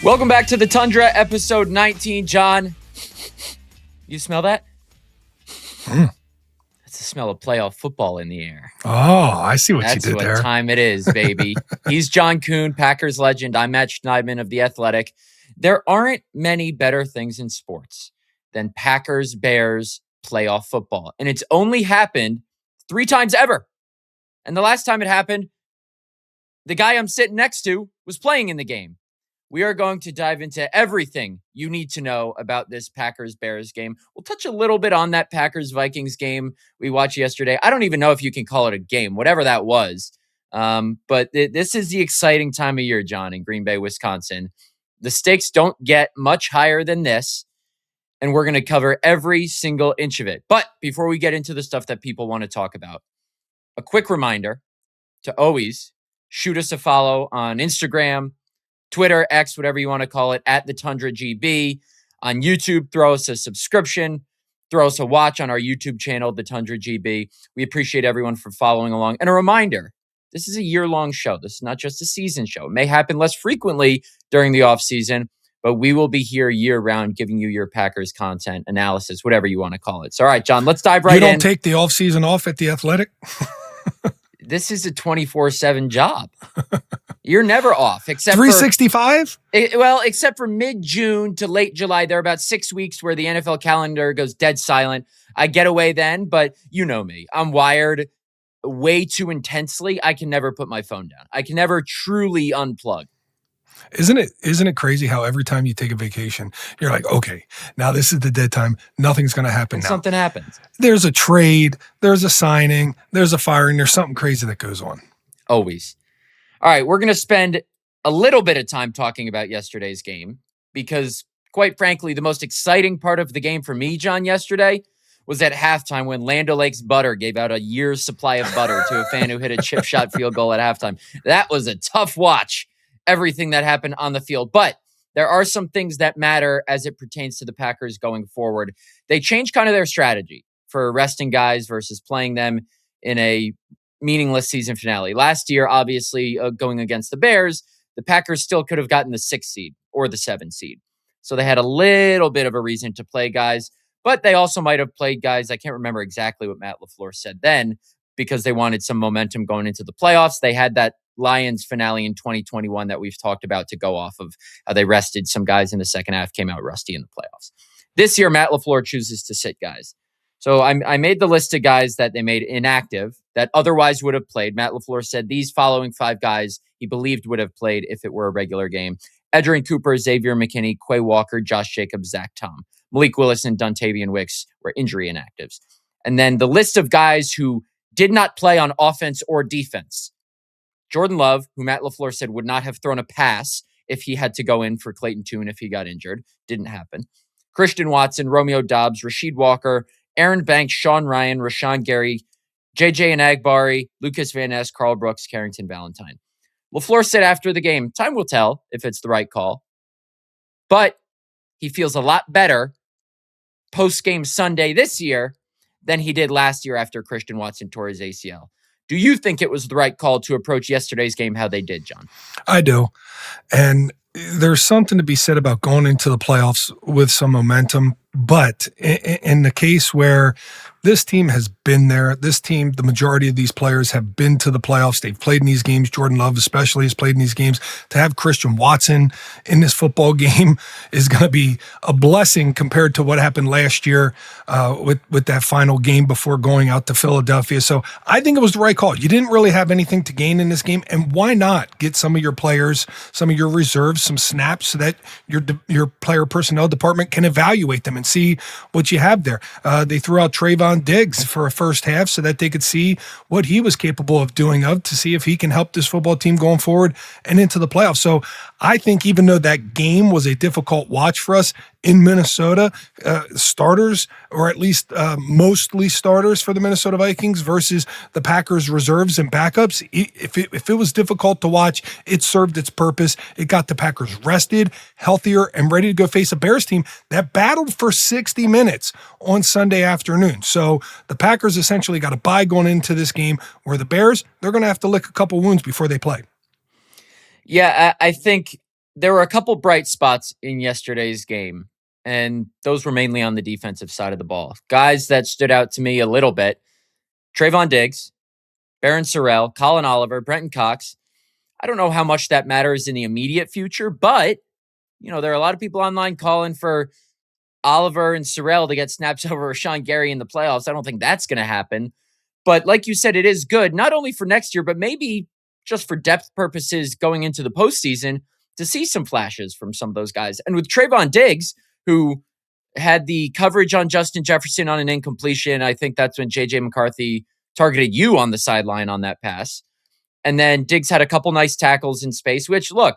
Welcome back to the Tundra, episode 19. John, you smell that? That's the smell of playoff football in the air. Oh, I see what you did there. That's what time it is, baby. He's John Kuhn, Packers legend. I'm Matt Schneidman of The Athletic. There aren't many better things in sports than Packers-Bears playoff football. And it's only happened 3 times ever. And the last time it happened, the guy I'm sitting next to was playing in the game. We are going to dive into everything you need to know about this Packers-Bears game. We'll touch a little bit on that Packers-Vikings game we watched yesterday. I don't even know if you can call it a game, whatever that was. But this is the exciting time of year, John, in Green Bay, Wisconsin. The stakes don't get much higher than this, and we're going to cover every single inch of it. But before we get into the stuff that people want to talk about, a quick reminder to always shoot us a follow on Instagram, Twitter, X, whatever you want to call it, at the Tundra GB. On YouTube, throw us a subscription. Throw us a watch on our YouTube channel, the Tundra GB. We appreciate everyone for following along. And a reminder, this is a year-long show. This is not just a season show. It may happen less frequently during the offseason, but we will be here year-round giving you your Packers content, analysis, whatever you want to call it. So, all right, John, let's dive right in. You don't take the offseason off at The Athletic? This is a 24/7 job. You're never off, except 365? Except for mid-June to late July. There are about 6 weeks where the NFL calendar goes dead silent. I get away then, but you know me. I'm wired way too intensely. I can never put my phone down. I can never truly unplug. Isn't it crazy how every time you take a vacation, you're like, okay, now this is the dead time. Nothing's going to happen and now. Something happens. There's a trade. There's a signing. There's a firing. There's something crazy that goes on. Always. All right, we're going to spend a little bit of time talking about yesterday's game because, quite frankly, the most exciting part of the game for me, John, yesterday was at halftime when Land O'Lakes Butter gave out a year's supply of butter to a fan who hit a chip shot field goal at halftime. That was a tough watch, everything that happened on the field. But there are some things that matter as it pertains to the Packers going forward. They changed kind of their strategy for resting guys versus playing them in a meaningless season finale. Last year, obviously, going against the Bears, the Packers still could have gotten the 6th seed or the 7th seed. So they had a little bit of a reason to play guys, but they also might have played guys. I can't remember exactly what Matt LaFleur said then because they wanted some momentum going into the playoffs. They had that Lions finale in 2021 that we've talked about to go off of how they rested some guys in the second half, came out rusty in the playoffs. This year, Matt LaFleur chooses to sit guys. So I made the list of guys that they made inactive that otherwise would have played. Matt LaFleur said these following 5 guys he believed would have played if it were a regular game: Edgerrin Cooper, Xavier McKinney, Quay Walker, Josh Jacobs, Zach Tom. Malik Willis and Dontavian Wicks were injury inactives. And then the list of guys who did not play on offense or defense: Jordan Love, who Matt LaFleur said would not have thrown a pass if he had to go in for Clayton Tune if he got injured. Didn't happen. Christian Watson, Romeo Doubs, Rasheed Walker, Aaron Banks, Sean Ryan, Rashawn Gary, JJ Enagbari, Lucas Van Ness, Carl Brooks, Carrington Valentine. LaFleur said after the game, time will tell if it's the right call, but he feels a lot better post-game Sunday this year than he did last year after Christian Watson tore his ACL. Do you think it was the right call to approach yesterday's game how they did, John? I do. And there's something to be said about going into the playoffs with some momentum. But in the case where this team has been there, this team, the majority of these players have been to the playoffs. They've played in these games. Jordan Love especially has played in these games. To have Christian Watson in this football game is going to be a blessing compared to what happened last year with that final game before going out to Philadelphia. So I think it was the right call. You didn't really have anything to gain in this game, and why not get some of your players, some of your reserves, some snaps so that your player personnel department can evaluate them and see what you have there. They threw out Trayvon Diggs for a first half so that they could see what he was capable of doing, to see if he can help this football team going forward and into the playoffs. So I think even though that game was a difficult watch for us in Minnesota, starters, or at least mostly starters for the Minnesota Vikings versus the Packers reserves and backups, if it was difficult to watch, it served its purpose. It got the Packers rested, healthier, and ready to go face a Bears team that battled for 60 minutes on Sunday afternoon. So the Packers essentially got a bye going into this game, where the Bears, they're going to have to lick a couple wounds before they play. Yeah, I think there were a couple bright spots in yesterday's game, and those were mainly on the defensive side of the ball. Guys that stood out to me a little bit: Trayvon Diggs, Barron Sorrell, Colin Oliver, Brenton Cox. I don't know how much that matters in the immediate future, but there are a lot of people online calling for Oliver and Sorrell to get snaps over Rashawn Gary in the playoffs. I don't think that's going to happen. But like you said, it is good, not only for next year, but maybe just for depth purposes going into the postseason to see some flashes from some of those guys. And with Trayvon Diggs, who had the coverage on Justin Jefferson on an incompletion, I think that's when J.J. McCarthy targeted you on the sideline on that pass. And then Diggs had a couple nice tackles in space, which, look,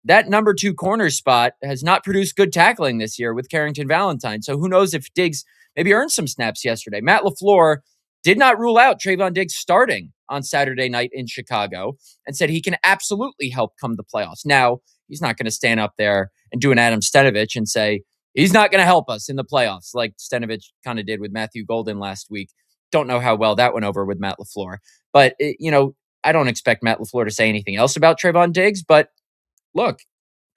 that number 2 corner spot has not produced good tackling this year with Carrington Valentine. So who knows if Diggs maybe earned some snaps yesterday. Matt LaFleur did not rule out Trayvon Diggs starting on Saturday night in Chicago and said he can absolutely help come the playoffs. Now, he's not going to stand up there and do an Adam Stenavich and say, he's not going to help us in the playoffs like Stenavich kind of did with Matthew Golden last week. Don't know how well that went over with Matt LaFleur. But, I don't expect Matt LaFleur to say anything else about Trayvon Diggs, but look,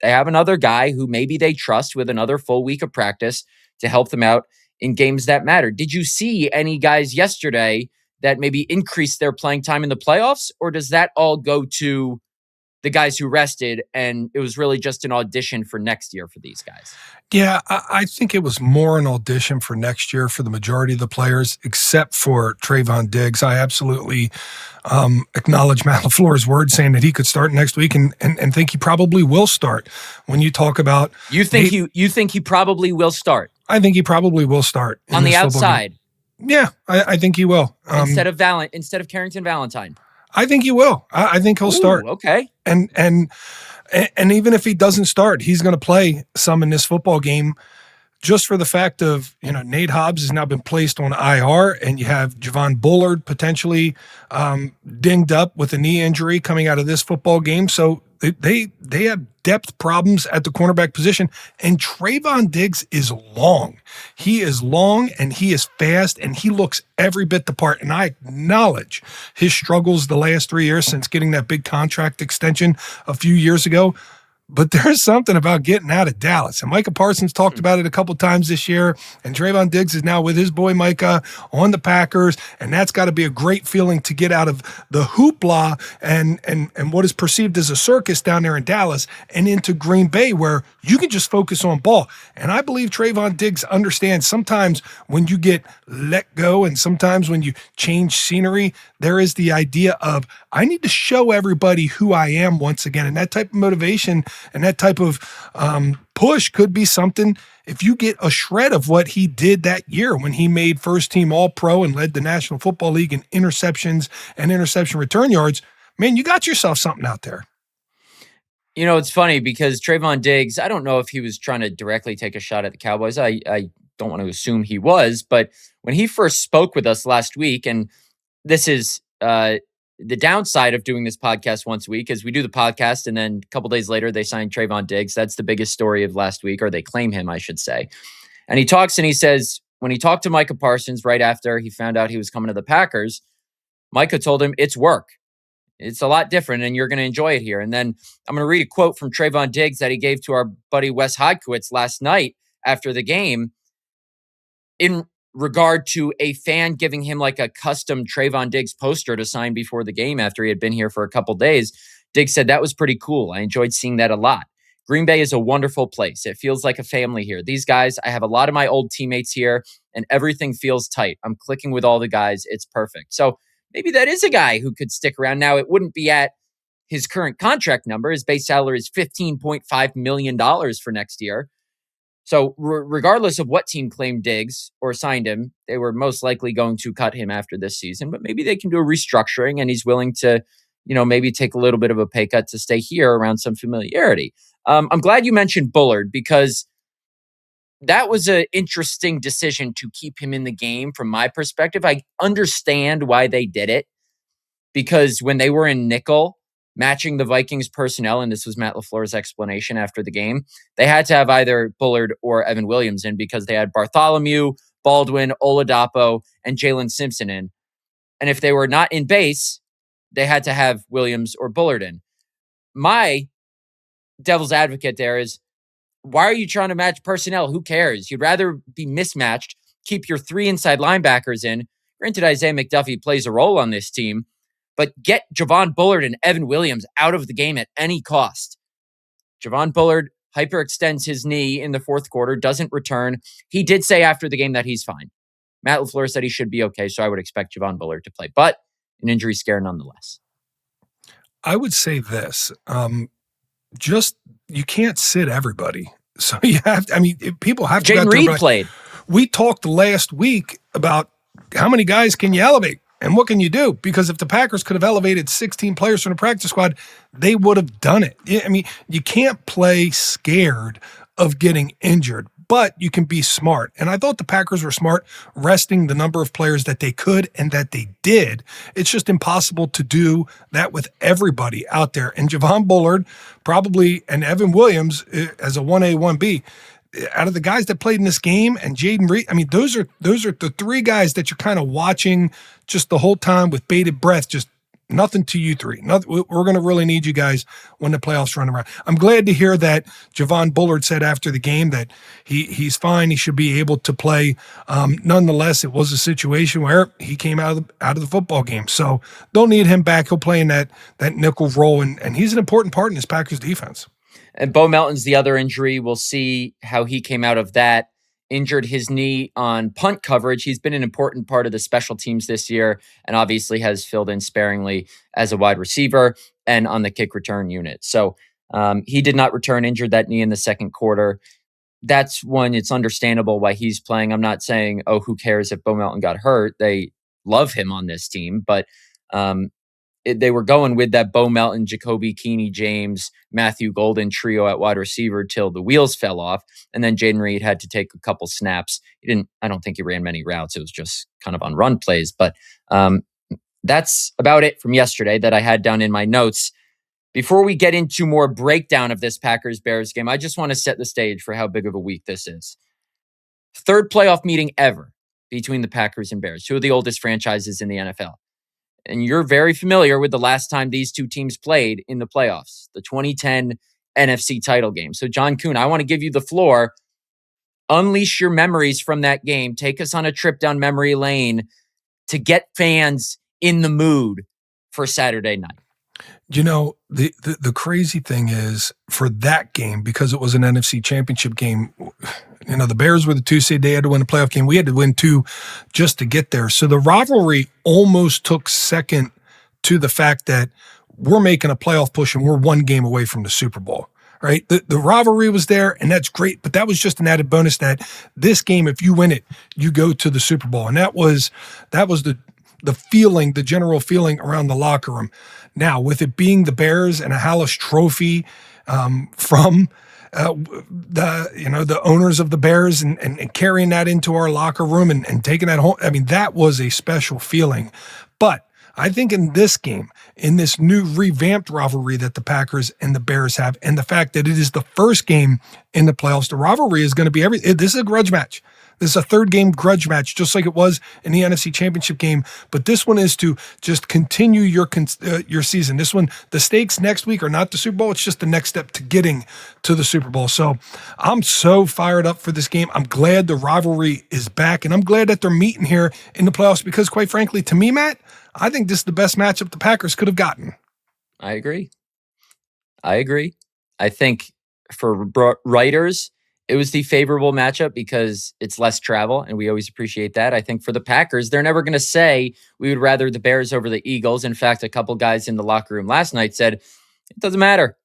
they have another guy who maybe they trust with another full week of practice to help them out in games that matter. Did you see any guys yesterday that maybe increased their playing time in the playoffs, or does that all go to the guys who rested and it was really just an audition for next year for these guys? Yeah, I think it was more an audition for next year for the majority of the players, except for Trayvon Diggs. I absolutely acknowledge Matt LaFleur's word saying that he could start next week and think he probably will start. When you talk about you think he probably will start. I think he probably will start on the outside. Yeah, I think he will. Instead of Carrington Valentine. I think he will. I think he'll start. Okay. And even if he doesn't start, he's going to play some in this football game, just for the fact of, Nate Hobbs has now been placed on IR, and you have Javon Bullard potentially dinged up with a knee injury coming out of this football game. So they have depth problems at the cornerback position, and Trayvon Diggs is long. He is long and he is fast and he looks every bit the part. And I acknowledge his struggles the last 3 years since getting that big contract extension a few years ago. But there's something about getting out of Dallas. And Micah Parsons talked about it a couple times this year. And Trayvon Diggs is now with his boy Micah on the Packers. And that's got to be a great feeling to get out of the hoopla and what is perceived as a circus down there in Dallas and into Green Bay, where you can just focus on ball. And I believe Trayvon Diggs understands sometimes when you get let go and sometimes when you change scenery, there is the idea of, I need to show everybody who I am once again. And that type of motivation and that type of push could be something. If you get a shred of what he did that year when he made first team All-Pro and led the National Football League in interceptions and interception return yards, man, you got yourself something out there. It's funny because Trayvon Diggs, I don't know if he was trying to directly take a shot at the Cowboys. I don't want to assume he was, but when he first spoke with us last week, and this is the downside of doing this podcast once a week, is we do the podcast and then a couple days later they sign Trayvon Diggs. That's the biggest story of last week, or they claim him, I should say. And he talks and he says, when he talked to Micah Parsons right after he found out he was coming to the Packers, Micah told him it's work. It's a lot different and you're going to enjoy it here. And then I'm going to read a quote from Trayvon Diggs that he gave to our buddy Wes Hodkiewicz last night after the game in regard to a fan giving him like a custom Trayvon Diggs poster to sign before the game after he had been here for a couple days. Diggs said, "That was pretty cool. I enjoyed seeing that a lot. Green Bay is a wonderful place. It feels like a family here. These guys, I have a lot of my old teammates here and everything feels tight. I'm clicking with all the guys. It's perfect." So maybe that is a guy who could stick around. Now, it wouldn't be at his current contract number. His base salary is $15.5 million for next year. So regardless of what team claimed Diggs or signed him, they were most likely going to cut him after this season. But maybe they can do a restructuring and he's willing to, maybe take a little bit of a pay cut to stay here around some familiarity. I'm glad you mentioned Bullard because that was an interesting decision to keep him in the game from my perspective. I understand why they did it because when they were in nickel, matching the Vikings personnel, and this was Matt LaFleur's explanation after the game, they had to have either Bullard or Evan Williams in because they had Bartholomew, Baldwin, Oladapo, and Jalen Simpson in. And if they were not in base, they had to have Williams or Bullard in. My devil's advocate there is, why are you trying to match personnel? Who cares? You'd rather be mismatched, keep your 3 inside linebackers in. Granted, Isaiah McDuffie plays a role on this team, but get Javon Bullard and Evan Williams out of the game at any cost. Javon Bullard hyperextends his knee in the fourth quarter, doesn't return. He did say after the game that he's fine. Matt LaFleur said he should be okay, so I would expect Javon Bullard to play, but an injury scare nonetheless. I would say this, just you can't sit everybody. So you have to, I mean, people have to. Jaden Reed played. We talked last week about how many guys can you elevate and what can you do? Because if the Packers could have elevated 16 players from the practice squad, they would have done it. I mean, you can't play scared of getting injured, but you can be smart. And I thought the Packers were smart resting the number of players that they could and that they did. It's just impossible to do that with everybody out there. And Javon Bullard probably, and Evan Williams as a 1A, 1B, out of the guys that played in this game, and Jaden Reed, I mean, those are the 3 guys that you're kind of watching just the whole time with bated breath, just nothing to you 3. We're going to really need you guys when the playoffs run around. I'm glad to hear that Javon Bullard said after the game that he's fine. He should be able to play. Nonetheless, it was a situation where he came out of the football game. So don't need him back. He'll play in that nickel role, and he's an important part in this Packers defense. And Bo Melton's the other injury. We'll see how he came out of that. Injured his knee on punt coverage. He's been an important part of the special teams this year and obviously has filled in sparingly as a wide receiver and on the kick return unit. So he did not return, injured that knee in the second quarter. That's when it's understandable why he's playing. I'm not saying, oh, who cares if Bo Melton got hurt? They love him on this team, but they were going with that Bo Melton, Jacoby Keeney, James, Matthew Golden trio at wide receiver till the wheels fell off. And then Jaden Reed had to take a couple snaps. I don't think he ran many routes. It was just kind of on run plays. But that's about it from yesterday that I had down in my notes. Before we get into more breakdown of this Packers-Bears game, I just want to set the stage for how big of a week this is. 3rd playoff meeting ever between the Packers and Bears, 2 of the oldest franchises in the NFL. And you're very familiar with the last time these 2 teams played in the playoffs, the 2010 NFC title game. So, John Kuhn, I want to give you the floor. Unleash your memories from that game. Take us on a trip down memory lane to get fans in the mood for Saturday night. You know, the crazy thing is for that game, because it was an NFC Championship game, you know, the Bears were the 2 seed. They had to win a playoff game. We had to win 2 just to get there. So the rivalry almost took second to the fact that we're making a playoff push and we're 1 game away from the Super Bowl, right? The rivalry was there, and that's great, but that was just an added bonus that this game, if you win it, you go to the Super Bowl. And that was the feeling, the general feeling around the locker room. Now, with it being the Bears and a Hallis trophy from the owners of the Bears and carrying that into our locker room and taking that home, I mean, that was a special feeling. But I think in this game, in this new revamped rivalry that the Packers and the Bears have, and the fact that it is the first game in the playoffs, the rivalry is going to be this is a grudge match. This is a 3rd game grudge match, just like it was in the NFC Championship game. But this one is to just continue your season. This one, the stakes next week are not the Super Bowl. It's just the next step to getting to the Super Bowl. So I'm so fired up for this game. I'm glad the rivalry is back, and I'm glad that they're meeting here in the playoffs because, quite frankly, to me, Matt, I think this is the best matchup the Packers could have gotten. I agree. I think for writers, it was the favorable matchup because it's less travel, and we always appreciate that. I think for the Packers, they're never going to say we would rather the Bears over the Eagles. In fact, a couple guys in the locker room last night said, it doesn't matter.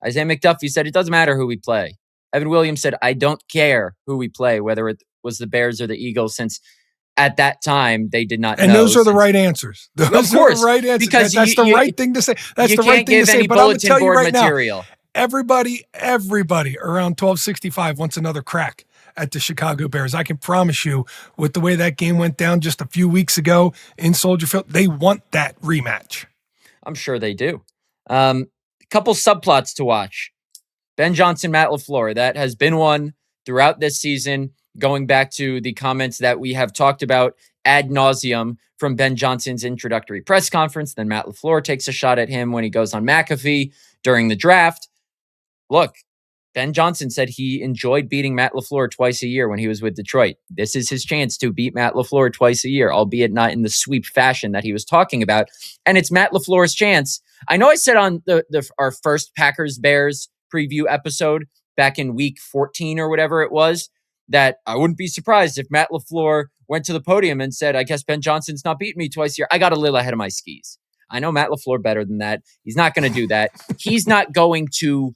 Isaiah McDuffie said, it doesn't matter who we play. Evan Williams said, I don't care who we play, whether it was the Bears or the Eagles, since at that time they did not know. And those are the right answers. Those are the right answers. Because that's the right thing to say. That's the right thing to say. But I'm going to tell you right now, everybody around 1265 wants another crack at the Chicago Bears. I can promise you, with the way that game went down just a few weeks ago in Soldier Field, they want that rematch. I'm sure they do. A couple subplots to watch. Ben Johnson, Matt LaFleur. That has been one throughout this season, going back to the comments that we have talked about ad nauseum from Ben Johnson's introductory press conference. Then Matt LaFleur takes a shot at him when he goes on McAfee during the draft. look, Ben Johnson said he enjoyed beating Matt LaFleur twice a year when he was with Detroit. This is his chance to beat Matt LaFleur twice a year, albeit not in the sweep fashion that he was talking about. And it's Matt LaFleur's chance. I know I said on our first Packers-Bears preview episode back in week 14 or whatever it was, that I wouldn't be surprised if Matt LaFleur went to the podium and said, I guess Ben Johnson's not beating me twice a year. I got a little ahead of my skis. I know Matt LaFleur better than that. He's not going to do that. He's not going to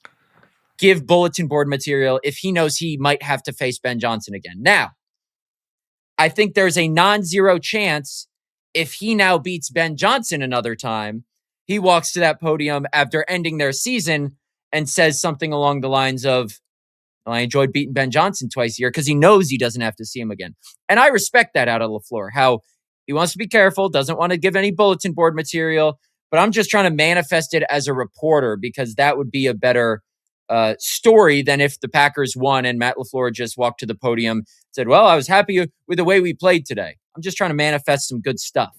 give bulletin board material if he knows he might have to face Ben Johnson again. Now, I think there's a non-zero chance if he now beats Ben Johnson another time, he walks to that podium after ending their season and says something along the lines of, well, I enjoyed beating Ben Johnson twice a year, because he knows he doesn't have to see him again. And I respect that out of LaFleur, how he wants to be careful, doesn't want to give any bulletin board material, but I'm just trying to manifest it as a reporter, because that would be a better story than if the Packers won and Matt LaFleur just walked to the podium and said, well, I was happy with the way we played today. I'm just trying to manifest some good stuff.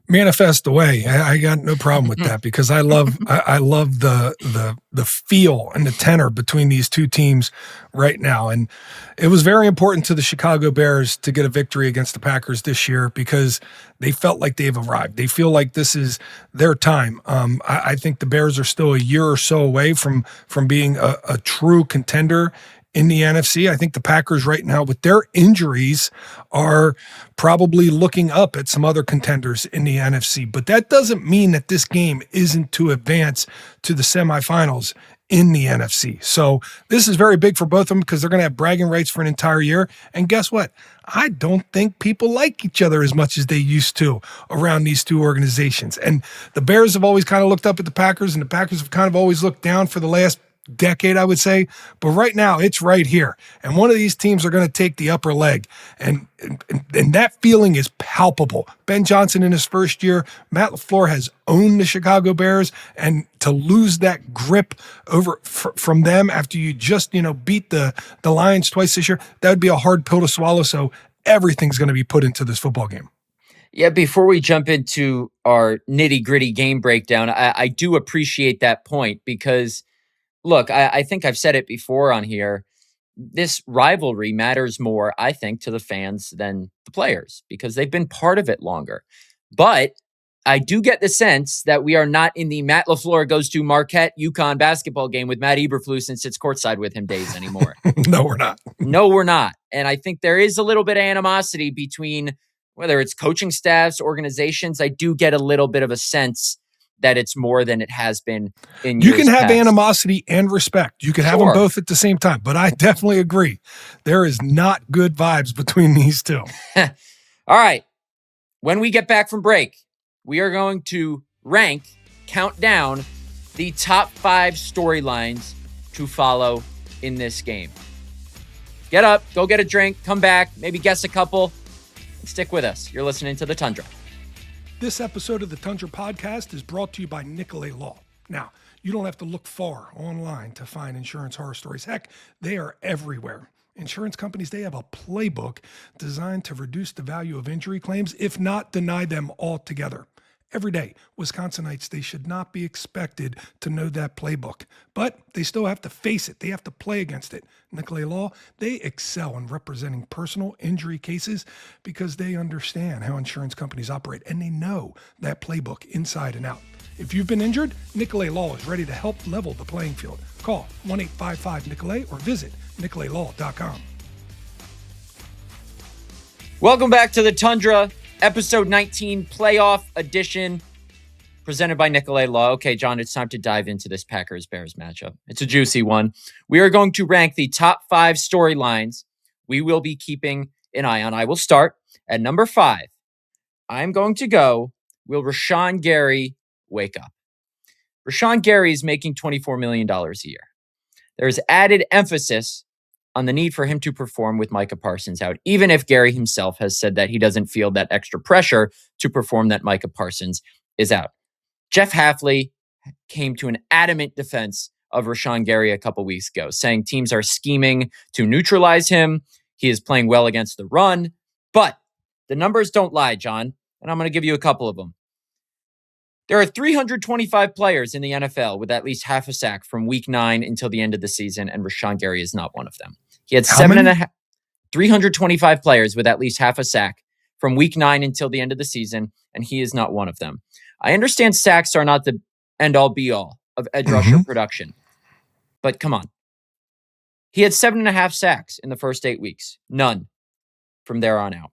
Manifest away. I got no problem with that, because I love the feel and the tenor between these two teams right now. And it was very important to the Chicago Bears to get a victory against the Packers this year, because they felt like they've arrived. They feel like this is their time. I think the Bears are still a year or so away from being a true contender in the NFC. I think the Packers right now, with their injuries, are probably looking up at some other contenders in the NFC. But that doesn't mean that this game isn't to advance to the semifinals in the NFC. So this is very big for both of them, because they're going to have bragging rights for an entire year. And guess what? I don't think people like each other as much as they used to around these two organizations. And the Bears have always kind of looked up at the Packers, and the Packers have kind of always looked down for the last decade, I would say. But right now, it's right here. And one of these teams are going to take the upper leg. And that feeling is palpable. Ben Johnson in his first year, Matt LaFleur has owned the Chicago Bears. And to lose that grip over from them after you just, beat the Lions twice this year, that would be a hard pill to swallow. So everything's going to be put into this football game. Yeah, before we jump into our nitty-gritty game breakdown, I do appreciate that point, because look, I think I've said it before on here. This rivalry matters more, I think, to the fans than the players, because they've been part of it longer. But I do get the sense that we are not in the Matt LaFleur goes to Marquette UConn basketball game with Matt Eberflus and sits courtside with him days anymore. No, we're not. No, we're not. And I think there is a little bit of animosity between, whether it's coaching staffs, organizations. I do get a little bit of a sense that it's more than it has been in years You can have past. animosity and respect. You can have them both at the same time. But I definitely agree. There is not good vibes between these two. All right. When we get back from break, we are going to count down the top 5 storylines to follow in this game. Get up, go get a drink, come back, maybe guess a couple, and stick with us. You're listening to The Tundra. This episode of the Tundra Podcast is brought to you by Nicolet Law. Now, you don't have to look far online to find insurance horror stories. Heck, they are everywhere. Insurance companies, they have a playbook designed to reduce the value of injury claims, if not deny them altogether. Every day, Wisconsinites, they should not be expected to know that playbook, but they still have to face it. They have to play against it. Nicolet Law, they excel in representing personal injury cases because they understand how insurance companies operate, and they know that playbook inside and out. If you've been injured, Nicolet Law is ready to help level the playing field. Call 1-855-NICOLET or visit NicoletLaw.com. Welcome back to the Tundra, episode 19, playoff edition, presented by Nicolet Law. Okay, John, it's time to dive into this Packers-Bears matchup. It's a juicy one. We are going to rank the top 5 storylines we will be keeping an eye on. I will start at number 5. I'm going to go, will Rashawn Gary wake up? Rashawn Gary is making $24 million a year. There's added emphasis on the need for him to perform with Micah Parsons out, even if Gary himself has said that he doesn't feel that extra pressure to perform that Micah Parsons is out. Jeff Hafley came to an adamant defense of Rashawn Gary a couple weeks ago, saying teams are scheming to neutralize him. He is playing well against the run, but the numbers don't lie, John, and I'm going to give you a couple of them. There are 325 players in the NFL with at least half a sack from week 9 until the end of the season, and Rashawn Gary is not one of them. He had 325 players with at least half a sack from week 9 until the end of the season, and he is not one of them. I understand sacks are not the end-all be-all of edge rusher production, but come on. He had 7.5 sacks in the first 8 weeks. None from there on out.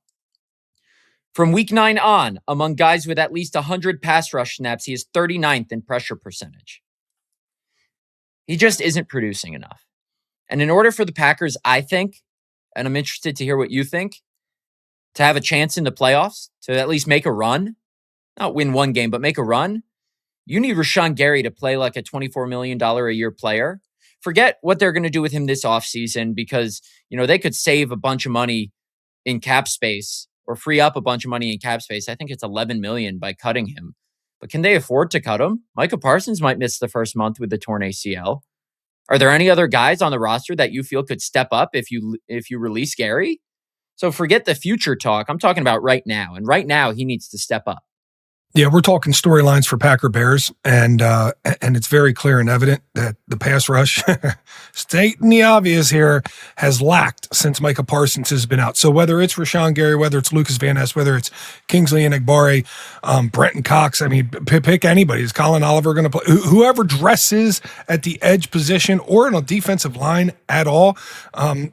From week 9 on, among guys with at least 100 pass rush snaps, he is 39th in pressure percentage. He just isn't producing enough. And in order for the Packers, I think, and I'm interested to hear what you think, to have a chance in the playoffs, to at least make a run, not win one game, but make a run, you need Rashawn Gary to play like a $24 million a year player. Forget what they're going to do with him this offseason because, they could save a bunch of money in cap space or free up a bunch of money in cap space. I think it's $11 million by cutting him. But can they afford to cut him? Micah Parsons might miss the first month with the torn ACL. Are there any other guys on the roster that you feel could step up if you release Gary? So forget the future talk. I'm talking about right now. And right now, he needs to step up. Yeah, we're talking storylines for Packer Bears, and it's very clear and evident that the pass rush, stating the obvious here, has lacked since Micah Parsons has been out. So whether it's Rashawn Gary, whether it's Lucas Van Ness, whether it's Kingsley Enagbare, Brenton Cox, I mean, pick anybody. Is Colin Oliver going to play? Whoever dresses at the edge position or in a defensive line at all,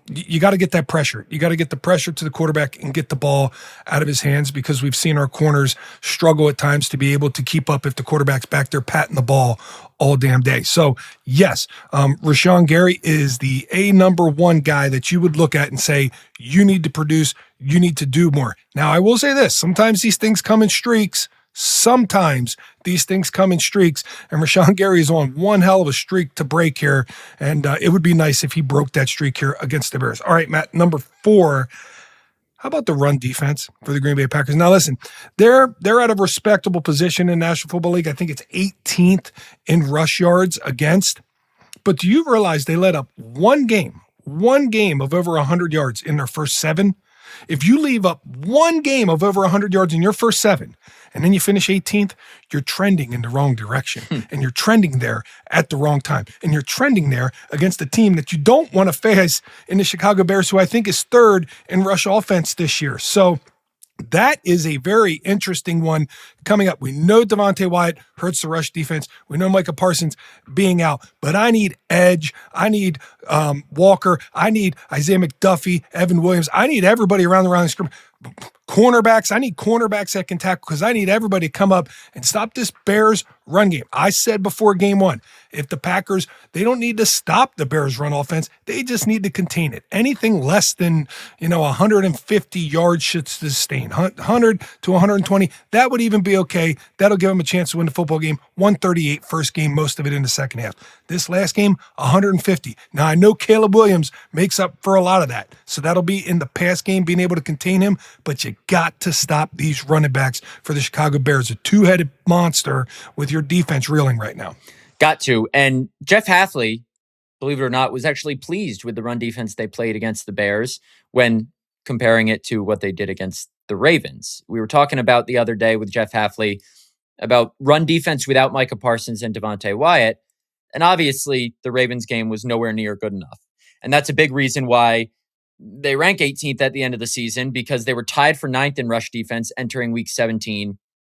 you got to get that pressure. You got to get the pressure to the quarterback and get the ball out of his hands because we've seen our corners struggle at times to be able to keep up if the quarterback's back there patting the ball all damn day. So yes, Rashawn Gary is the number one guy that you would look at and say, you need to produce, you need to do more. Now, I will say this, sometimes these things come in streaks. And Rashawn Gary is on one hell of a streak to break here. And it would be nice if he broke that streak here against the Bears. All right, Matt, number 4. How about the run defense for the Green Bay Packers? Now, listen, they're at a respectable position in National Football League. I think it's 18th in rush yards against. But do you realize they let up one game of over 100 yards in their first 7? If you leave up one game of over 100 yards in your first 7, and then you finish 18th, you're trending in the wrong direction. And you're trending there at the wrong time. And you're trending there against a team that you don't want to face in the Chicago Bears, who I think is 3rd in rush offense this year. So that is a very interesting one coming up. We know Devontae Wyatt hurts the rush defense. We know Micah Parsons being out, but I need edge. I need Walker. I need Isaiah McDuffie, Evan Williams. I need everybody around the scrimmage. Cornerbacks. I need cornerbacks that can tackle because I need everybody to come up and stop this Bears run game. I said before game 1, if the Packers, they don't need to stop the Bears run offense. They just need to contain it. Anything less than, 150 yards should sustain. 100 to 120, that would even be okay. That'll give them a chance to win the football game. 138 first game, most of it in the second half. This last game, 150. Now, I know Caleb Williams makes up for a lot of that. So that'll be in the pass game, being able to contain him. But you got to stop these running backs for the Chicago Bears. A two-headed monster with your defense reeling right now. Got to. And Jeff Hafley, believe it or not, was actually pleased with the run defense they played against the Bears when comparing it to what they did against the Ravens. We were talking about the other day with Jeff Hafley about run defense without Micah Parsons and Devontae Wyatt. And obviously, the Ravens game was nowhere near good enough. And that's a big reason why they rank 18th at the end of the season, because they were tied for 9th in rush defense entering week 17.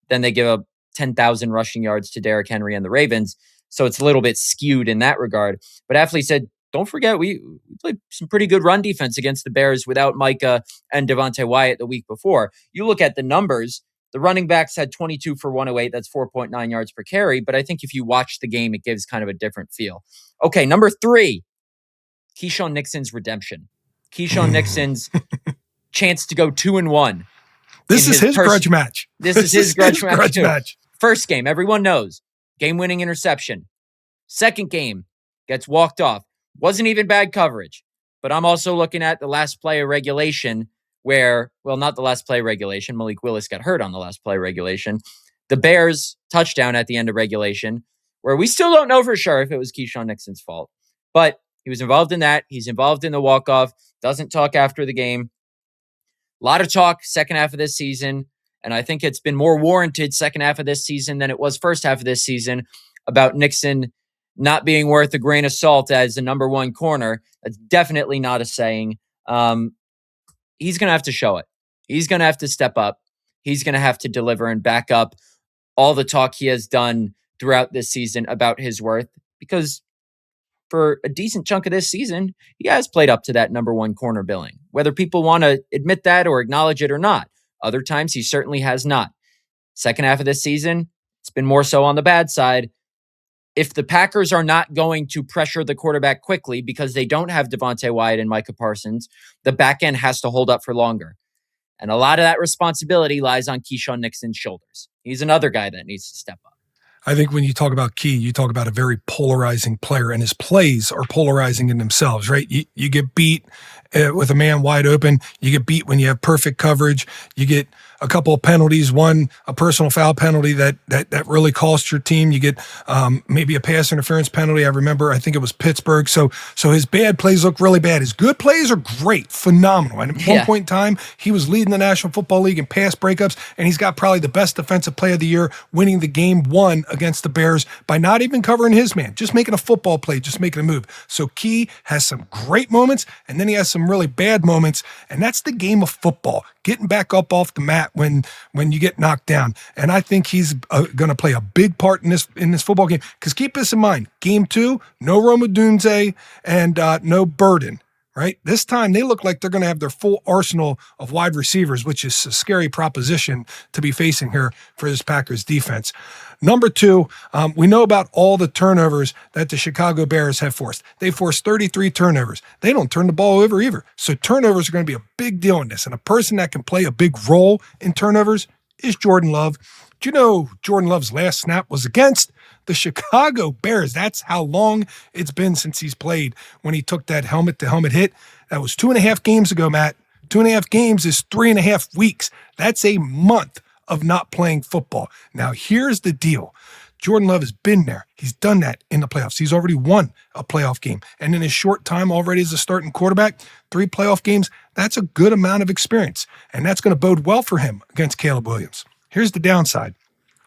Then they give up 10,000 rushing yards to Derrick Henry and the Ravens. So it's a little bit skewed in that regard. But Hafley said, don't forget, we played some pretty good run defense against the Bears without Micah and Devontae Wyatt the week before. You look at the numbers, the running backs had 22 for 108. That's 4.9 yards per carry. But I think if you watch the game, it gives kind of a different feel. Okay, number 3, Keyshawn Nixon's redemption. Keyshawn Nixon's chance to go 2-1. This is his grudge match. This is his grudge match. First game, everyone knows. Game-winning interception. Second game, gets walked off. Wasn't even bad coverage. But I'm also looking at the last play of regulation where, well, not the last play of regulation. Malik Willis got hurt on the last play of regulation. The Bears touchdown at the end of regulation, where we still don't know for sure if it was Keyshawn Nixon's fault. But he was involved in that. He's involved in the walk-off. Doesn't talk after the game. A lot of talk second half of this season. And I think it's been more warranted second half of this season than it was first half of this season about Nixon not being worth a grain of salt as the number one corner. That's definitely not a saying. He's going to have to show it. He's going to have to step up. He's going to have to deliver and back up all the talk he has done throughout this season about his worth, because for a decent chunk of this season, he has played up to that number one corner billing, whether people want to admit that or acknowledge it or not. Other times, he certainly has not. Second half of this season, it's been more so on the bad side. If the Packers are not going to pressure the quarterback quickly because they don't have Devontae Wyatt and Micah Parsons, the back end has to hold up for longer. And a lot of that responsibility lies on Keyshawn Nixon's shoulders. He's another guy that needs to step up. I think when you talk about Key, you talk about a very polarizing player, and his plays are polarizing in themselves, right? You get beat with a man wide open. You get beat when you have perfect coverage. You get a couple of penalties, one, a personal foul penalty that really cost your team. You get maybe a pass interference penalty. I think it was Pittsburgh. So his bad plays look really bad. His good plays are great, phenomenal. And at one point in time, he was leading the National Football League in pass breakups, and he's got probably the best defensive play of the year, winning the game one against the Bears by not even covering his man, just making a football play, just making a move. So Key has some great moments, and then he has some really bad moments, and that's the game of football, getting back up off the mat when you get knocked down. And I think he's going to play a big part in this football game, because keep this in mind, game 2, no Rome Odunze and no Burden. Right? This time they look like they're going to have their full arsenal of wide receivers, which is a scary proposition to be facing here for this Packers defense. Number 2, we know about all the turnovers that the Chicago Bears have forced. They forced 33 turnovers. They don't turn the ball over either. So turnovers are going to be a big deal in this. And a person that can play a big role in turnovers is Jordan Love. Do you know Jordan Love's last snap was against the Chicago Bears? That's how long it's been since he's played when he took that helmet-to-helmet hit. That was 2.5 games ago, Matt. 2.5 games is 3.5 weeks. That's a month of not playing football. Now, here's the deal. Jordan Love has been there. He's done that in the playoffs. He's already won a playoff game. And in his short time already as a starting quarterback, 3 playoff games, that's a good amount of experience. And that's going to bode well for him against Caleb Williams. Here's the downside.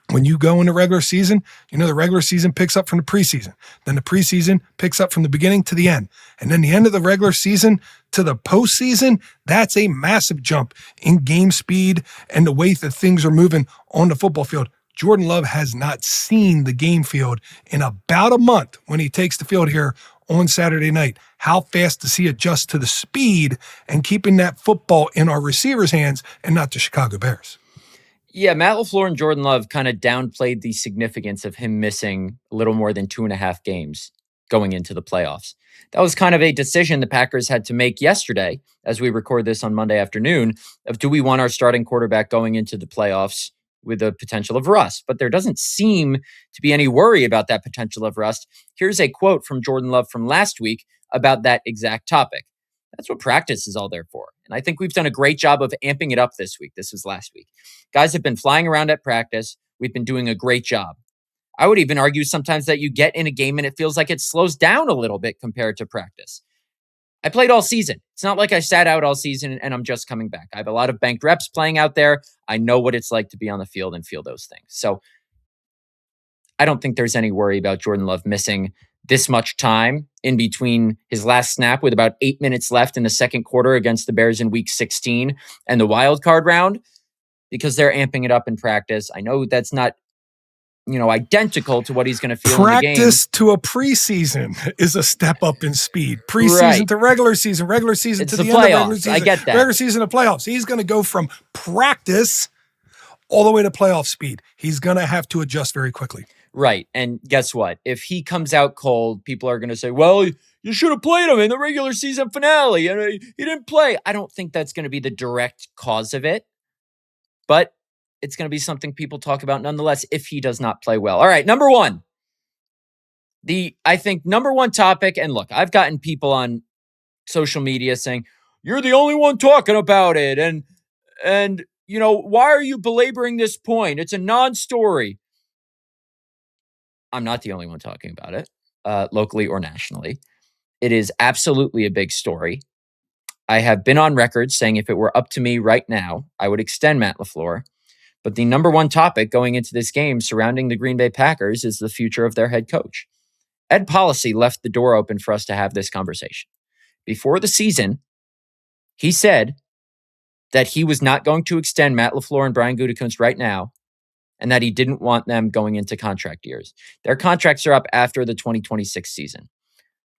When you go into regular season, the regular season picks up from the preseason. Then the preseason picks up from the beginning to the end. And then the end of the regular season to the postseason, that's a massive jump in game speed and the way that things are moving on the football field. Jordan Love has not seen the game field in about a month when he takes the field here on Saturday night. How fast does he adjust to the speed and keeping that football in our receivers' hands and not the Chicago Bears? Yeah, Matt LaFleur and Jordan Love kind of downplayed the significance of him missing a little more than 2.5 games going into the playoffs. That was kind of a decision the Packers had to make yesterday, as we record this on Monday afternoon, of do we want our starting quarterback going into the playoffs with the potential of rust? But there doesn't seem to be any worry about that potential of rust. Here's a quote from Jordan Love from last week about that exact topic. That's what practice is all there for. And I think we've done a great job of amping it up this week. This was last week. Guys have been flying around at practice. We've been doing a great job. I would even argue sometimes that you get in a game and it feels like it slows down a little bit compared to practice. I played all season. It's not like I sat out all season and I'm just coming back. I have a lot of banked reps playing out there. I know what it's like to be on the field and feel those things. So I don't think there's any worry about Jordan Love missing this much time in between his last snap with about 8 minutes left in the second quarter against the Bears in week 16 and the wild card round, because they're amping it up in practice. I know that's not, identical to what he's going to feel in the game. Practice to a preseason is a step up in speed. Preseason to regular season It's to the the end of regular playoffs. season. I get that. Regular season to playoffs. He's going to go from practice all the way to playoff speed. He's going to have to adjust very quickly. Right. And guess what? If he comes out cold, people are going to say, well, you should have played him in the regular season finale. And he didn't play. I don't think that's going to be the direct cause of it, but it's going to be something people talk about nonetheless if he does not play well. All right. Number 1, I think number 1 topic. And look, I've gotten people on social media saying, you're the only one talking about it. And why are you belaboring this point? It's a non-story. I'm not the only one talking about it, locally or nationally. It is absolutely a big story. I have been on record saying if it were up to me right now, I would extend Matt LaFleur But the number one topic going into this game surrounding the Green Bay Packers is the future of their head coach. Ed Policy left the door open for us to have this conversation. Before the season, he said that he was not going to extend Matt LaFleur and Brian Gutekunst right now, and that he didn't want them going into contract years. Their contracts are up after the 2026 season.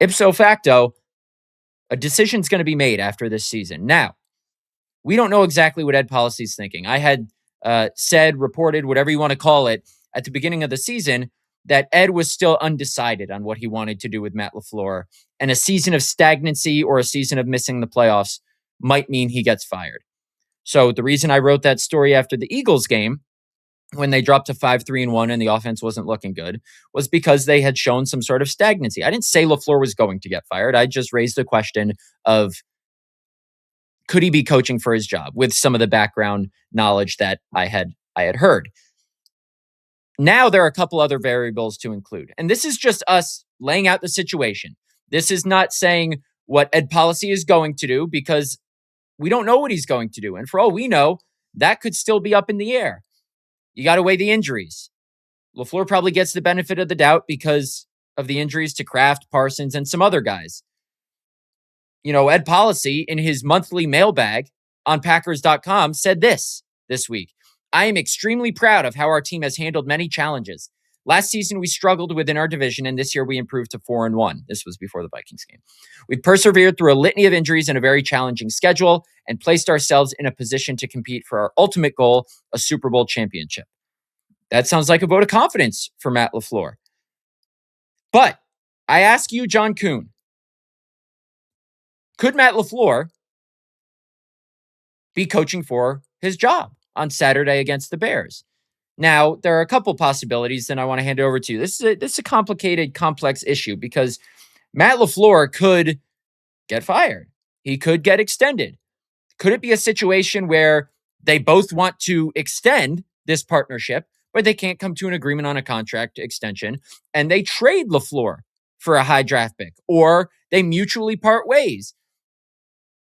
Ipso facto, a decision's going to be made after this season. Now, we don't know exactly what Ed Policy's thinking. I had said, reported, whatever you want to call it, at the beginning of the season that Ed was still undecided on what he wanted to do with Matt LaFleur, and a season of stagnancy or a season of missing the playoffs might mean he gets fired. So the reason I wrote that story after the Eagles game, when they dropped to 5-3-1 and the offense wasn't looking good, was because they had shown some sort of stagnancy. I didn't say LaFleur was going to get fired. I just raised the question of, could he be coaching for his job with some of the background knowledge that I had heard. Now there are a couple other variables to include. And this is just us laying out the situation. This is not saying what Ed Policy is going to do, because we don't know what he's going to do. And for all we know, that could still be up in the air. You got to weigh the injuries. LaFleur probably gets the benefit of the doubt because of the injuries to Kraft, Parsons, and some other guys. Ed Policy in his monthly mailbag on Packers.com said this week. I am extremely proud of how our team has handled many challenges. Last season, we struggled within our division, and this year we improved to 4-1. This was before the Vikings game. We've persevered through a litany of injuries and a very challenging schedule and placed ourselves in a position to compete for our ultimate goal, a Super Bowl championship. That sounds like a vote of confidence for Matt LaFleur. But I ask you, John Kuhn, could Matt LaFleur be coaching for his job on Saturday against the Bears? Now, there are a couple possibilities, and I want to hand it over to you. This is a complicated, complex issue because Matt LaFleur could get fired. He could get extended. Could it be a situation where they both want to extend this partnership, but they can't come to an agreement on a contract extension, and they trade LaFleur for a high draft pick, or they mutually part ways?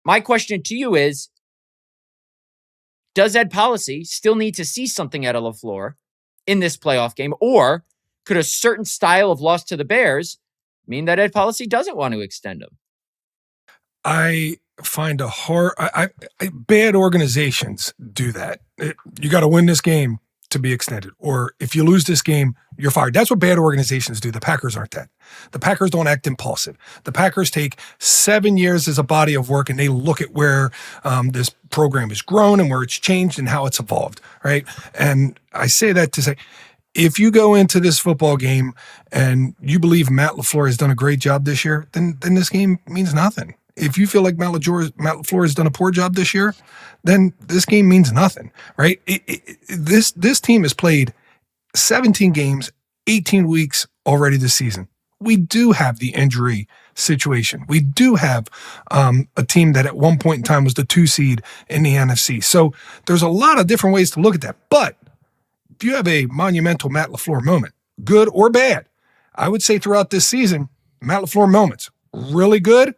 My question to you is, does Ed Policy still need to see something out of LaFleur in this playoff game, or could a certain style of loss to the Bears mean that Ed Policy doesn't want to extend him? I find bad organizations do that. You got to win this game to be extended, or if you lose this game, you're fired. That's what bad organizations do. The Packers aren't that. The Packers don't act impulsive. The Packers take 7 years as a body of work, and they look at where this program has grown and where it's changed and how it's evolved, right? And I say that to say, if you go into this football game and you believe Matt LaFleur has done a great job this year, then this game means nothing. If you feel like Matt LaFleur has done a poor job this year, then this game means nothing, right? This team has played 17 games, 18 weeks already this season. We do have the injury situation. We do have a team that at one point in time was the 2 seed in the NFC. So there's a lot of different ways to look at that. But if you have a monumental Matt LaFleur moment, good or bad, I would say throughout this season, Matt LaFleur moments, really good.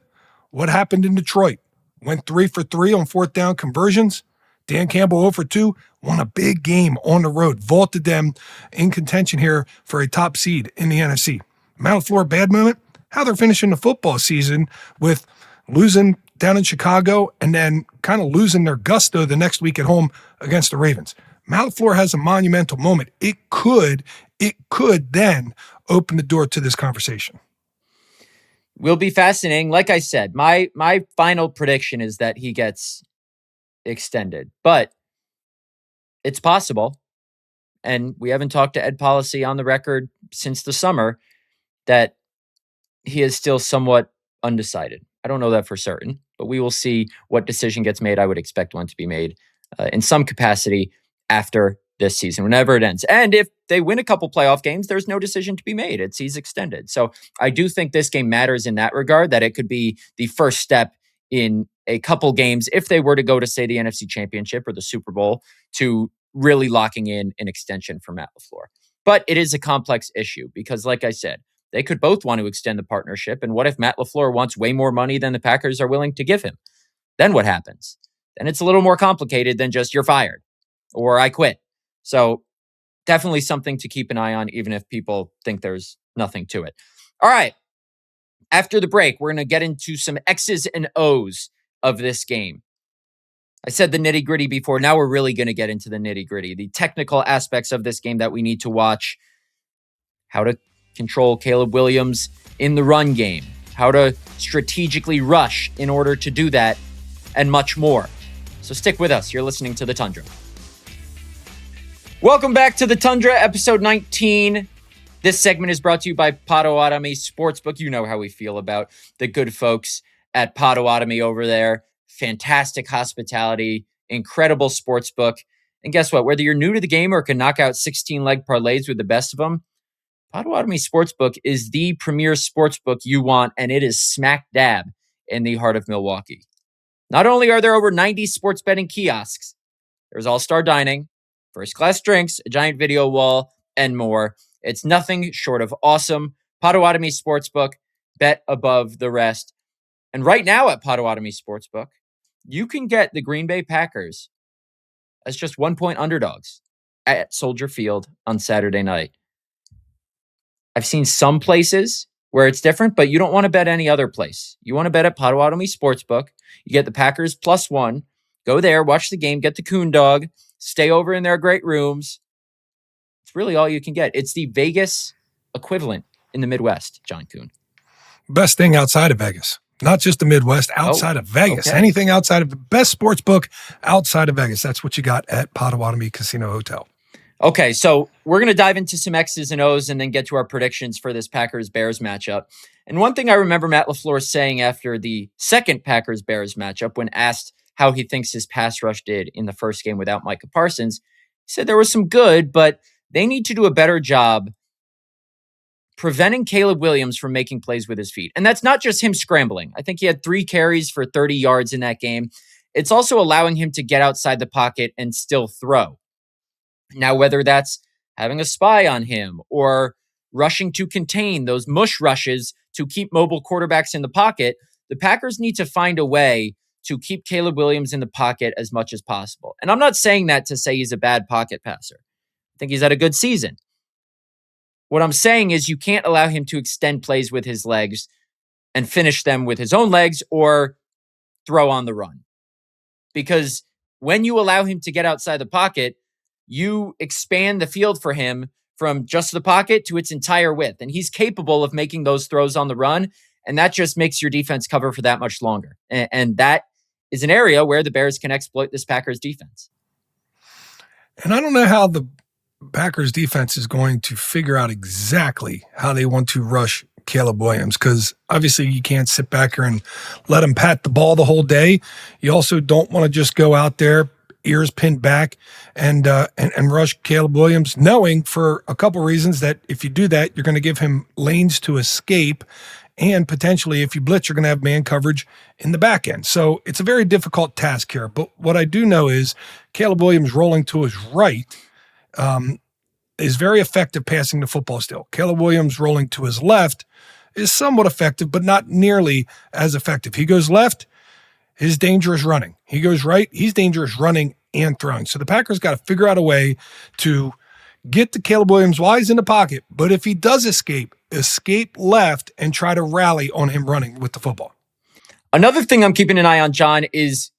What happened in Detroit? Went 3 for 3 on 4th down conversions. Dan Campbell 0 for 2, won a big game on the road, vaulted them in contention here for a top seed in the NFC. Matt LaFleur, bad moment, how they're finishing the football season with losing down in Chicago and then kind of losing their gusto the next week at home against the Ravens. Matt LaFleur has a monumental moment. It could then open the door to this conversation. Will be fascinating. Like I said, my final prediction is that he gets extended, but it's possible. And we haven't talked to Ed Policy on the record since the summer that he is still somewhat undecided. I don't know that for certain, but we will see what decision gets made. I would expect one to be made in some capacity after this season, whenever it ends. And if they win a couple playoff games, there's no decision to be made. He's extended. So I do think this game matters in that regard, that it could be the first step in a couple games, if they were to go to, say, the NFC Championship or the Super Bowl, to really locking in an extension for Matt LaFleur. But it is a complex issue because, like I said, they could both want to extend the partnership. And what if Matt LaFleur wants way more money than the Packers are willing to give him? Then what happens? Then it's a little more complicated than just you're fired or I quit. So definitely something to keep an eye on, even if people think there's nothing to it. All right. After the break, we're going to get into some X's and O's of this game. I said the nitty gritty before. Now we're really going to get into the nitty gritty, the technical aspects of this game that we need to watch. How to control Caleb Williams in the run game, how to strategically rush in order to do that, and much more. So stick with us. You're listening to The Tundra. Welcome back to The Tundra, episode 19. This segment is brought to you by Potawatomi Sportsbook. You know how we feel about the good folks at Potawatomi over there. Fantastic hospitality, incredible sportsbook. And guess what? Whether you're new to the game or can knock out 16-leg parlays with the best of them, Potawatomi Sportsbook is the premier sportsbook you want, and it is smack dab in the heart of Milwaukee. Not only are there over 90 sports betting kiosks, there's all-star dining, first-class drinks, a giant video wall, and more. It's nothing short of awesome. Potawatomi Sportsbook, bet above the rest. And right now at Potawatomi Sportsbook, you can get the Green Bay Packers as just 1-point underdogs at Soldier Field on Saturday night. I've seen some places where it's different, but you don't want to bet any other place. You want to bet at Potawatomi Sportsbook. You get the Packers +1. Go there, watch the game, get the Kuhn dog, stay over in their great rooms. It's really all you can get. It's the Vegas equivalent in the Midwest, John Kuhn. Best thing outside of Vegas. Not just the Midwest, outside of Vegas. Okay. Anything outside of the best sports book outside of Vegas. That's what you got at Potawatomi Casino Hotel. Okay, so we're going to dive into some X's and O's and then get to our predictions for this Packers-Bears matchup. And one thing I remember Matt LaFleur saying after the second Packers-Bears matchup, when asked how he thinks his pass rush did in the first game without Micah Parsons, he said there was some good, but they need to do a better job preventing Caleb Williams from making plays with his feet. And that's not just him scrambling. I think he had 3 carries for 30 yards in that game. It's also allowing him to get outside the pocket and still throw. Now, whether that's having a spy on him or rushing to contain those mush rushes to keep mobile quarterbacks in the pocket, the Packers need to find a way to keep Caleb Williams in the pocket as much as possible. And I'm not saying that to say he's a bad pocket passer. I think he's had a good season. What I'm saying is you can't allow him to extend plays with his legs and finish them with his own legs or throw on the run. Because when you allow him to get outside the pocket, you expand the field for him from just the pocket to its entire width. And he's capable of making those throws on the run. And that just makes your defense cover for that much longer. And that is an area where the Bears can exploit this Packers defense. And I don't know how the Packers defense is going to figure out exactly how they want to rush Caleb Williams, because obviously you can't sit back here and let him pat the ball the whole day. You also don't want to just go out there, ears pinned back, and rush Caleb Williams, knowing for a couple reasons that if you do that, you're going to give him lanes to escape, and potentially if you blitz, you're going to have man coverage in the back end. So it's a very difficult task here. But what I do know is Caleb Williams rolling to his right is very effective passing the football still. Caleb Williams rolling to his left is somewhat effective, but not nearly as effective. He goes left, his dangerous running. He goes right, he's dangerous running and throwing. So the Packers got to figure out a way to get to Caleb Williams while he's in the pocket. But if he does escape left and try to rally on him running with the football. Another thing I'm keeping an eye on, John, is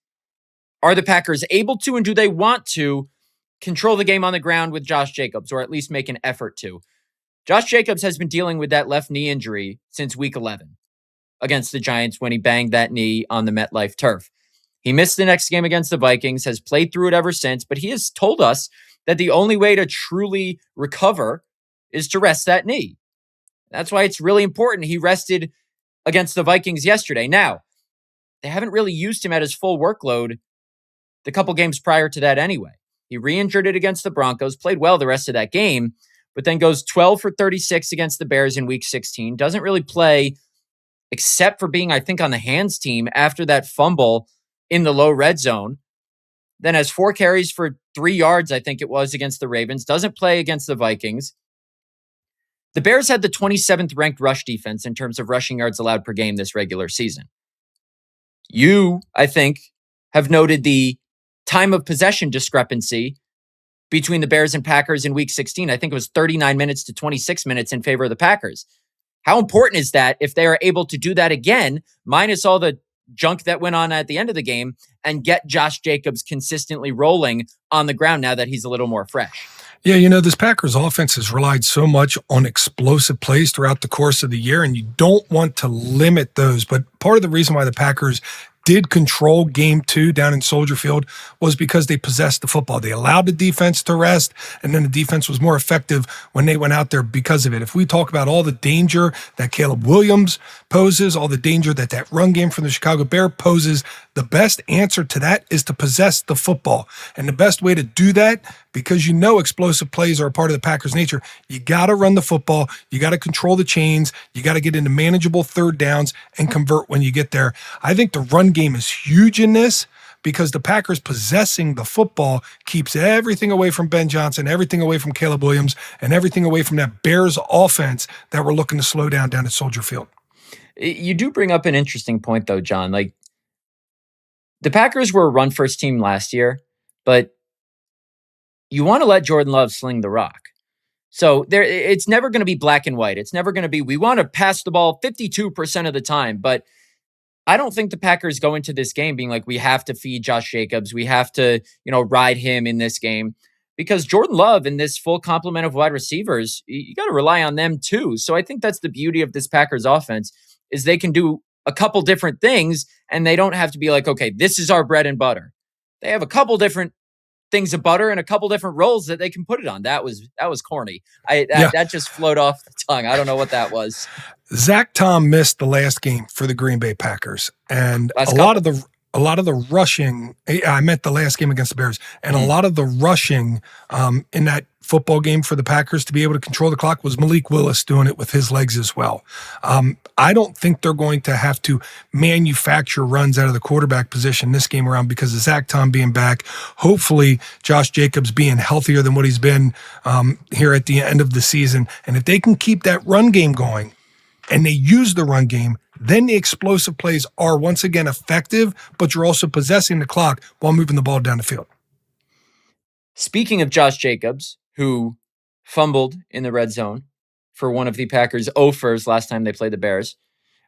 are the Packers able to and do they want to control the game on the ground with Josh Jacobs, or at least make an effort to? Josh Jacobs has been dealing with that left knee injury since week 11 against the Giants when he banged that knee on the MetLife turf. He missed the next game against the Vikings, has played through it ever since, but he has told us that the only way to truly recover is to rest that knee. That's why it's really important he rested against the Vikings yesterday. Now, they haven't really used him at his full workload the couple games prior to that anyway. He re-injured it against the Broncos, played well the rest of that game, but then goes 12 for 36 against the Bears in week 16. Doesn't really play except for being, I think, on the hands team after that fumble in the low red zone. Then has 4 carries for 3 yards, I think it was, against the Ravens. Doesn't play against the Vikings. The Bears had the 27th ranked rush defense in terms of rushing yards allowed per game this regular season. You, I think, have noted the time of possession discrepancy between the Bears and Packers in week 16. I think it was 39 minutes to 26 minutes in favor of the Packers. How important is that if they are able to do that again, minus all the junk that went on at the end of the game, and get Josh Jacobs consistently rolling on the ground now that he's a little more fresh? Yeah, this Packers offense has relied so much on explosive plays throughout the course of the year, and you don't want to limit those. But part of the reason why the Packers did control game 2 down in Soldier Field was because they possessed the football. They allowed the defense to rest, and then the defense was more effective when they went out there because of it. If we talk about all the danger that Caleb Williams poses, all the danger that run game from the Chicago Bear poses, the best answer to that is to possess the football. And the best way to do that, because explosive plays are a part of the Packers' nature, you got to run the football, you got to control the chains, you got to get into manageable third downs and convert when you get there. I think the run game is huge in this because the Packers possessing the football keeps everything away from Ben Johnson, everything away from Caleb Williams, and everything away from that Bears offense that we're looking to slow down at Soldier Field. You do bring up an interesting point, though, John. Like, the Packers were a run-first team last year, but you want to let Jordan Love sling the rock. So it's never going to be black and white. It's never going to be, we want to pass the ball 52% of the time, but I don't think the Packers go into this game being like, we have to feed Josh Jacobs. We have to, ride him in this game, because Jordan Love and this full complement of wide receivers, you got to rely on them too. So I think that's the beauty of this Packers offense, is they can do a couple different things and they don't have to be like, okay, this is our bread and butter. They have a couple different things of butter and a couple different rolls that they can put it on. That was corny. That just flowed off the tongue. I don't know what that was. Zach Tom missed the last game for the Green Bay Packers, and a lot of the rushing. I meant the last game against the Bears, and a lot of the rushing in that football game for the Packers to be able to control the clock was Malik Willis doing it with his legs as well. I don't think they're going to have to manufacture runs out of the quarterback position this game around because of Zach Tom being back. Hopefully, Josh Jacobs being healthier than what he's been here at the end of the season. And if they can keep that run game going and they use the run game, then the explosive plays are once again effective, but you're also possessing the clock while moving the ball down the field. Speaking of Josh Jacobs, who fumbled in the red zone for one of the Packers' offers last time they played the Bears,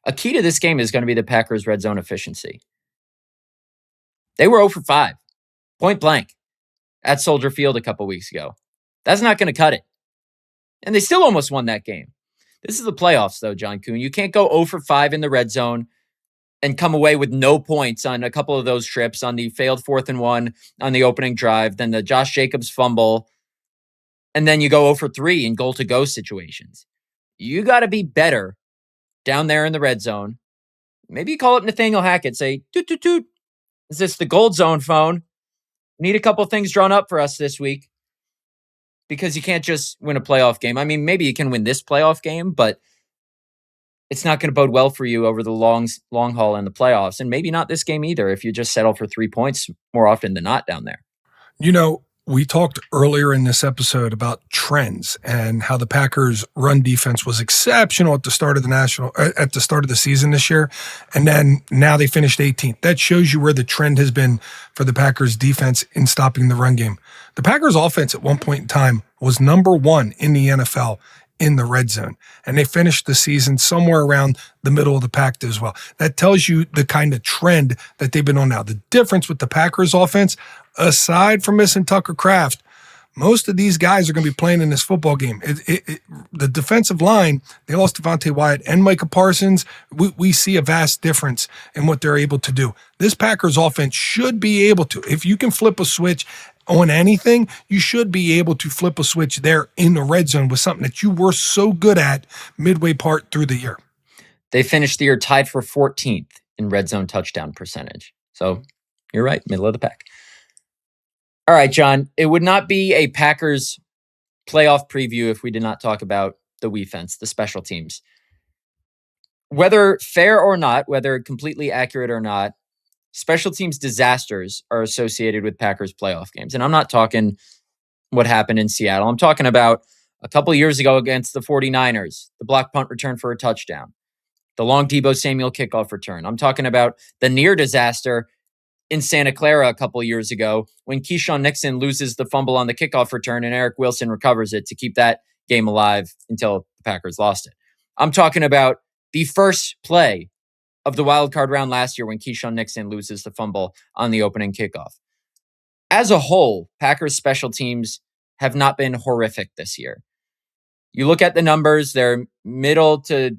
a key to this game is going to be the Packers' red zone efficiency. They were 0 for 5, point blank, at Soldier Field a couple weeks ago. That's not going to cut it. And they still almost won that game. This is the playoffs, though, John Kuhn. You can't go 0 for 5 in the red zone and come away with no points on a couple of those trips, on the failed 4th and 1 on the opening drive, then the Josh Jacobs fumble, and then you go 0 for 3 in goal-to-go situations. You got to be better down there in the red zone. Maybe you call up Nathaniel Hackett, say, toot, toot, toot. Is this the gold zone phone? Need a couple things drawn up for us this week, because you can't just win a playoff game. I mean, maybe you can win this playoff game, but it's not going to bode well for you over the long haul in the playoffs. And maybe not this game either, if you just settle for 3 points more often than not down there. We talked earlier in this episode about trends and how the Packers' run defense was exceptional at the start of the season this year, and then now they finished 18th. That shows you where the trend has been for the Packers' defense in stopping the run game. The Packers' offense at one point in time was number 1 in the NFL in the red zone, and they finished the season somewhere around the middle of the pack as well. That tells you the kind of trend that they've been on now. The difference with the Packers offense, aside from missing Tucker Kraft, most of these guys are going to be playing in this football game. The defensive line, they lost Devontae Wyatt and Micah Parsons. We see a vast difference in what they're able to do. This Packers offense should be able to, if you can flip a switch on anything, you should be able to flip a switch there in the red zone with something that you were so good at midway part through the year. They finished the year tied for 14th in red zone touchdown percentage. So you're right, middle of the pack. All right, John, it would not be a Packers playoff preview if we did not talk about the defense, the special teams. Whether fair or not, whether completely accurate or not, special teams disasters are associated with Packers playoff games. And I'm not talking what happened in Seattle. I'm talking about a couple of years ago against the 49ers, the block punt return for a touchdown, the long Deebo Samuel kickoff return. I'm talking about the near disaster in Santa Clara a couple of years ago when Keyshawn Nixon loses the fumble on the kickoff return and Eric Wilson recovers it to keep that game alive until the Packers lost it. I'm talking about the first play of the wild card round last year when Keyshawn Nixon loses the fumble on the opening kickoff. As a whole, Packers special teams have not been horrific this year. You look at the numbers, they're middle to,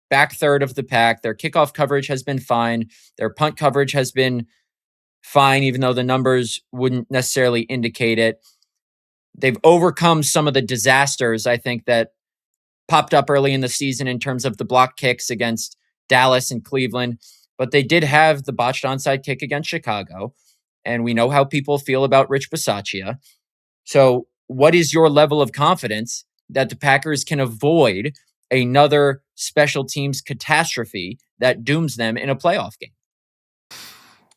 back third of the pack. Their kickoff coverage has been fine. Their punt coverage has been fine, even though the numbers wouldn't necessarily indicate it. They've overcome some of the disasters, I think, that popped up early in the season in terms of the block kicks against Dallas and Cleveland. But they did have the botched onside kick against Chicago. And we know how people feel about Rich Bisaccia. So what is your level of confidence that the Packers can avoid another special teams catastrophe that dooms them in a playoff game?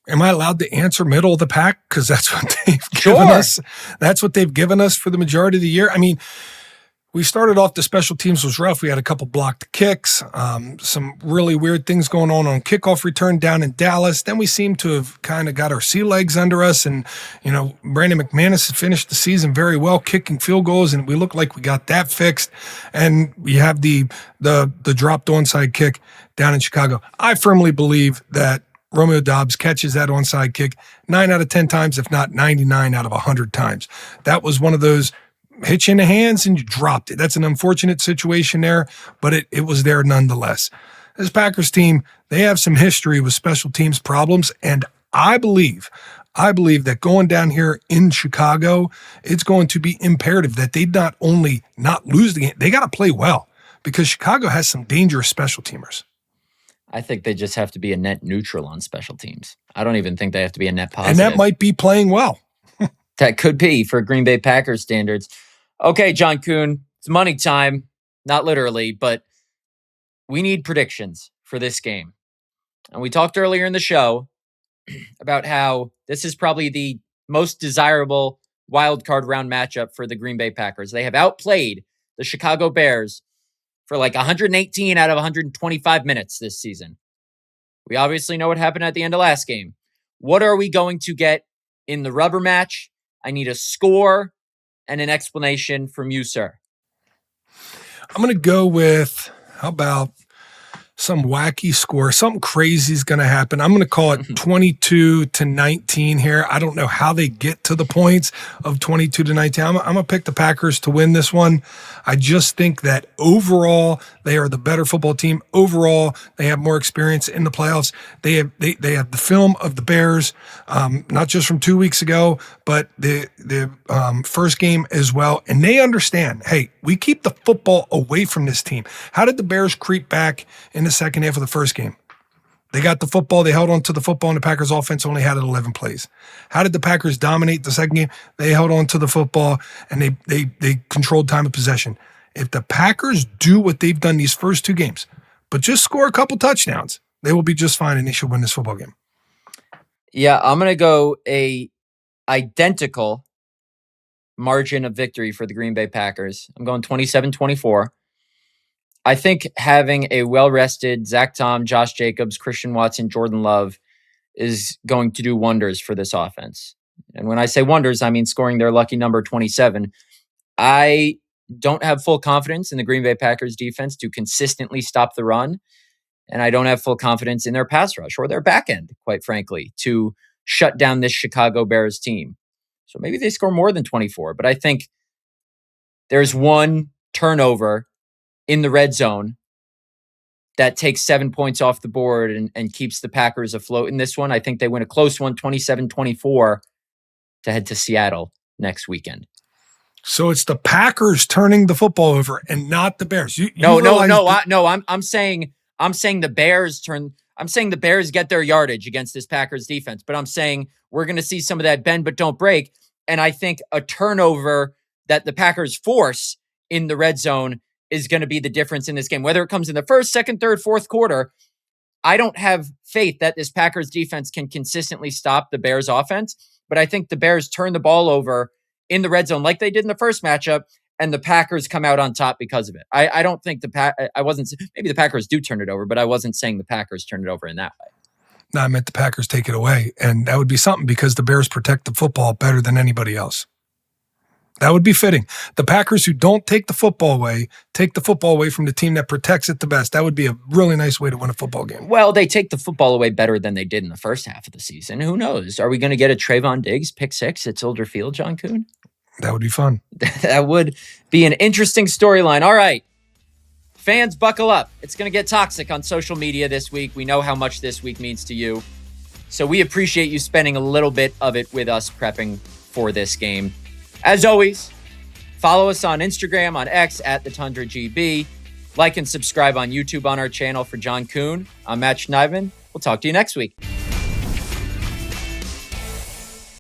Am I allowed to answer middle of the pack? Because that's what they've given us. That's what they've given us for the majority of the year. I mean, we started off, the special teams was rough. We had a couple blocked kicks, some really weird things going on kickoff return down in Dallas. Then we seem to have kind of got our sea legs under us. And, Brandon McManus had finished the season very well, kicking field goals, and we look like we got that fixed. And we have the dropped onside kick down in Chicago. I firmly believe that Romeo Doubs catches that onside kick 9 out of 10 times, if not 99 out of 100 times. That was one of those hit you in the hands and you dropped it. That's an unfortunate situation there, but it was there nonetheless. This Packers team, they have some history with special teams problems, and I believe that going down here in Chicago, it's going to be imperative that they not only not lose the game, they got to play well, because Chicago has some dangerous special teamers. I think they just have to be a net neutral on special teams. I don't even think they have to be a net positive. And that might be playing well. That could be for Green Bay Packers standards. Okay, John Kuhn, it's money time. Not literally, but we need predictions for this game. And we talked earlier in the show about how this is probably the most desirable wild card round matchup for the Green Bay Packers. They have outplayed the Chicago Bears for like 118 out of 125 minutes this season. We obviously know what happened at the end of last game. What are we going to get in the rubber match? I need a score and an explanation from you, sir. I'm going to go with, how about some wacky score? Something crazy is going to happen. I'm going to call it 22-19 here. I don't know how they get to the points of 22-19. I'm going to pick the Packers to win this one. I just think that overall, they are the better football team. Overall, they have more experience in the playoffs. They have the film of the Bears, not just from 2 weeks ago, but the first game as well. And they understand, hey, we keep the football away from this team. How did the Bears creep back in the second half of the first game? They got the football, they held on to the football, and the Packers offense only had 11 plays. How did the Packers dominate the second game? They held on to the football, and they controlled time of possession. If the Packers do what they've done these first two games, but just score a couple touchdowns, they will be just fine, and they should win this football game. Yeah, I'm going to go a identical margin of victory for the Green Bay Packers. I'm going 27-24. I think having a well-rested Zach Tom, Josh Jacobs, Christian Watson, Jordan Love is going to do wonders for this offense. And when I say wonders, I mean scoring their lucky number 27. I don't have full confidence in the Green Bay Packers defense to consistently stop the run. And I don't have full confidence in their pass rush or their back end, quite frankly, to shut down this Chicago Bears team. So maybe they score more than 24, but I think there's one turnover in the red zone that takes 7 points off the board and keeps the Packers afloat in this one. I think they win a close one, 27-24, to head to Seattle next weekend. So it's the Packers turning the football over and not the Bears. I'm saying the Bears turn. I'm saying the Bears get their yardage against this Packers defense, but I'm saying we're going to see some of that bend but don't break. And I think a turnover that the Packers force in the red zone is going to be the difference in this game. Whether it comes in the first, second, third, fourth quarter, I don't have faith that this Packers defense can consistently stop the Bears offense. But I think the Bears turn the ball over in the red zone like they did in the first matchup, and the Packers come out on top because of it. I don't think maybe the Packers do turn it over, but I wasn't saying the Packers turn it over in that way. No, I meant the Packers take it away. And that would be something because the Bears protect the football better than anybody else. That would be fitting. The Packers who don't take the football away, take the football away from the team that protects it the best. That would be a really nice way to win a football game. Well, they take the football away better than they did in the first half of the season. Who knows? Are we going to get a Trayvon Diggs pick six at Soldier Field, John Kuhn? That would be fun. That would be an interesting storyline. All right. Fans, buckle up. It's going to get toxic on social media this week. We know how much this week means to you. So we appreciate you spending a little bit of it with us prepping for this game. As always, follow us on Instagram, on X, at the Tundra GB. Like and subscribe on YouTube on our channel. For John Kuhn, I'm Matt Schneidman. We'll talk to you next week.